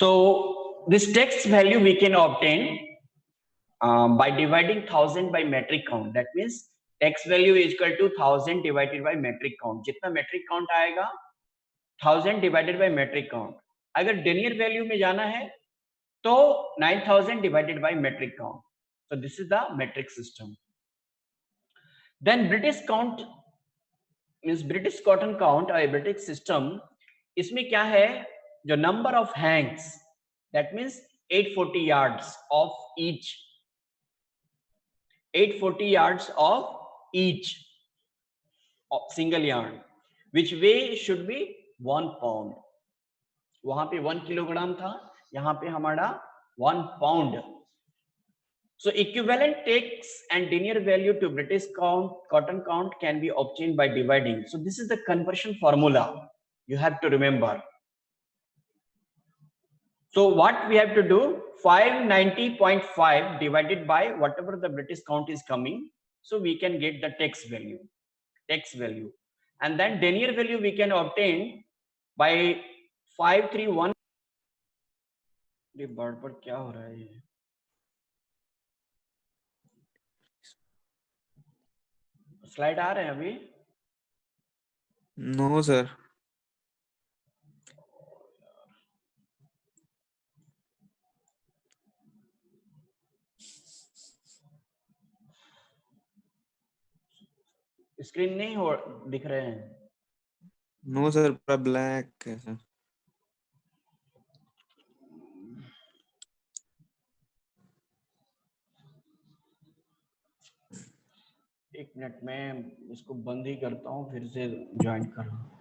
So this text value we can obtain by dividing 1000 by metric count. That means text value is equal to 1000 divided by metric count. जितना metric count आएगा 1000 divided by metric count. अगर denier value में जाना है तो 9000 divided by metric count. So this is the metric system. Then British count means British cotton count or British system. इसमें क्या है, जो number of hanks, that means 840 yards of each 840 yards of each single yarn, which weigh should be 1 pound. वहां पे 1 kilogram था, यहाँ पे हमारा 1 pound. So equivalent text and denier value to British count, cotton count can be obtained by dividing. So this is the conversion formula you have to remember. So what we have to do, 590.5 divided by whatever the British count is coming. So we can get the text value. And then denier value we can obtain by 531. ये bird पर क्या हो रहा है? Slide आ रहे हैं अभी? No sir. Screen नहीं हो दिख रहे हैं? नो सर, पूरा ब्लैक है सर. एक मिनट में इसको बंद ही करता हूँ, फिर से ज्वाइन कर रहा हूँ.